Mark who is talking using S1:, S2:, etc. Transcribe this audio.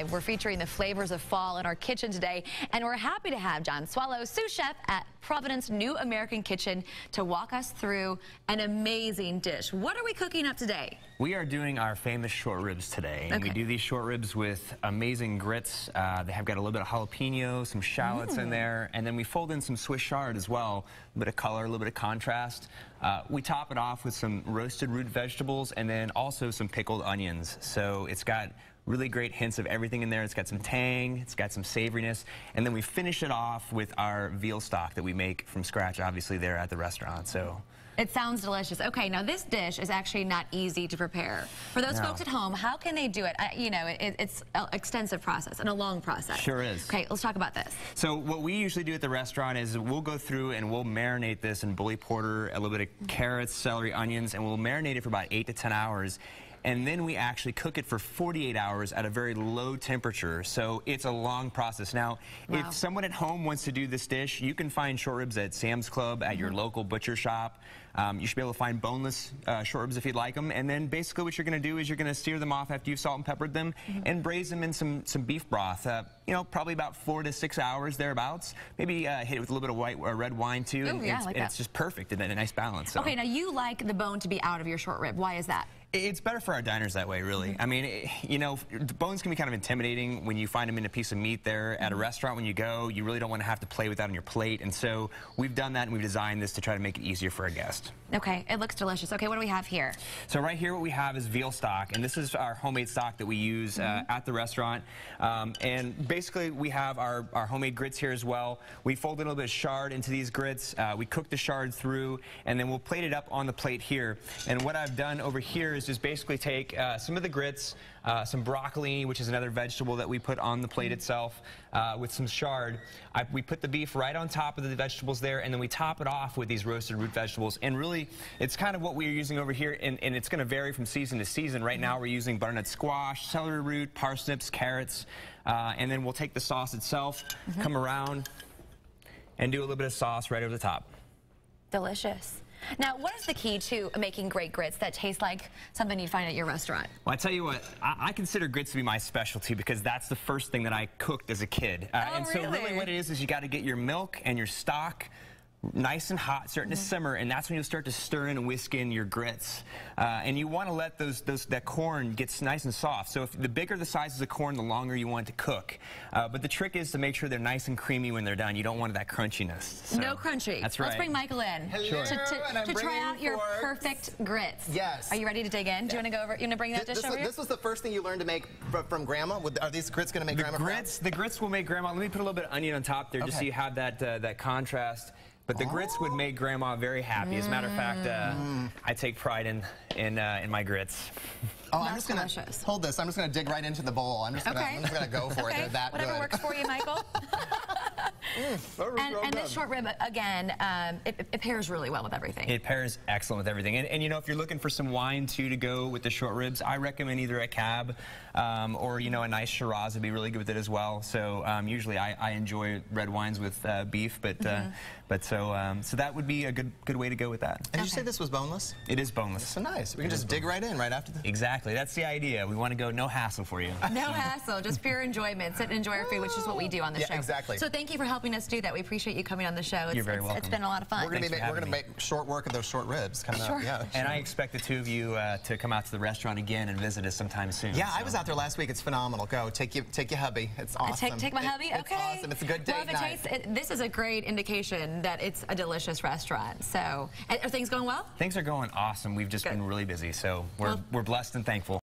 S1: We're featuring the flavors of fall in our kitchen today, and we're happy to have Jon Soileau, sous chef at Providence New American Kitchen, to walk us through an amazing dish. What are we cooking up today?
S2: We are doing our famous short ribs today, and we do these short ribs with amazing grits. They have got a little bit of jalapeno, some shallots in there, and then we fold in some Swiss chard as well. A bit of color, a little bit of contrast. We top it off with some roasted root vegetables and then also some pickled onions. So it's got really great hints of everything in there. It's got some tang, it's got some savoriness, and then we finish it off with our veal stock that we make from scratch, obviously, there at the restaurant. So
S1: it sounds delicious. Okay, now this dish is actually not easy to prepare. For those folks at home, how can they do it? You know, it's an extensive process and a long process.
S2: Sure is.
S1: Okay, let's talk about this.
S2: So what we usually do at the restaurant is we'll go through and we'll marinate this in bully porter, a little bit of carrots, celery, onions, and we'll marinate it for about 8 to 10 hours. And then we actually cook it for 48 hours at a very low temperature. So it's a long process. Now, if someone at home wants to do this dish, you can find short ribs at Sam's Club, at your local butcher shop. You should be able to find boneless short ribs if you'd like them. And then basically what you're going to do is you're going to sear them off after you've salt and peppered them and braise them in some beef broth. You know, probably about 4 to 6 hours thereabouts. Maybe hit it with a little bit of white or red wine too.
S1: Ooh, yeah,
S2: and it's just perfect and a nice balance. So.
S1: Okay, now you like the bone to be out of your short rib. Why is that?
S2: It's better for our diners that way, really. I mean, you know, the bones can be kind of intimidating when you find them in a piece of meat there at a restaurant. When you go, you really don't want to have to play with that on your plate. And so we've done that, and we've designed this to try to make it easier for a guest.
S1: Okay, it looks delicious. Okay, what do we have here?
S2: So right here what we have is veal stock, and this is our homemade stock that we use at the restaurant. And basically we have our homemade grits here as well. We fold a little bit of chard into these grits. We cook the chard through, and then we'll plate it up on the plate here. And what I've done over here is just basically take some of the grits, some broccoli, which is another vegetable that we put on the plate itself, with some chard. We put the beef right on top of the vegetables there, and then we top it off with these roasted root vegetables. And really, it's kind of what we're using over here, and it's going to vary from season to season. Right now, we're using butternut squash, celery root, parsnips, carrots, and then we'll take the sauce itself, come around, and do a little bit of sauce right over the top.
S1: Delicious. Now, what is the key to making great grits that taste like something you'd find at your restaurant?
S2: Well, I tell you what, I consider grits to be my specialty because that's the first thing that I cooked as a kid. And so really what it is you got to get your milk and your stock nice and hot, starting to simmer, and that's when you'll start to stir in and whisk in your grits. And you want to let that corn get nice and soft. So if the bigger the size of the corn, the longer you want it to cook. But the trick is to make sure they're nice and creamy when they're done. You don't want that crunchiness. So.
S1: No crunchy.
S2: That's right.
S1: Let's bring Michael in to try out your perfect grits.
S3: Yes.
S1: Are you ready to dig in? Do you want to go over? You want to bring that dish over here?
S3: This was the first thing you learned to make from Grandma. Are these grits going to make Grandma proud?
S2: The grits will make Grandma. Let me put a little bit of onion on top there, just so you have that contrast. But the grits would make Grandma very happy. As a matter of fact, I take pride in my grits.
S3: Oh, I'm just gonna hold this. I'm just gonna dig right into the bowl. I'm just gonna go for it. They're that
S1: Whatever
S3: good.
S1: works for you, Michael. And this short rib, again, it pairs really well with everything.
S2: It pairs excellent with everything. And you know, if you're looking for some wine too to go with the short ribs, I recommend either a Cab or you know, a nice Shiraz would be really good with it as well. So usually I enjoy red wines with beef, but so that would be a good way to go with that.
S3: And did you say this was boneless?
S2: It is boneless.
S3: So nice. We can just dig right in right after the...
S2: Exactly. That's the idea. We want to go no hassle for you.
S1: No hassle, just pure enjoyment. Sit and enjoy our food, which is what we do on the show.
S3: Exactly.
S1: So thank you for helping us do that. We appreciate you coming on the show.
S2: You're very welcome.
S1: It's been a lot of fun.
S3: We're going to make short work of those short ribs.
S2: And I expect the two of you to come out to the restaurant again and visit us sometime soon.
S3: Yeah, I was out there last week. It's phenomenal. Go. Take your hubby. It's awesome.
S1: Take my hubby? Okay.
S3: It's awesome. It's a good date night.
S1: This is a great indication that it's a delicious restaurant. So, are things going well?
S2: Things are going awesome. We've just been really busy, so we're blessed and thankful.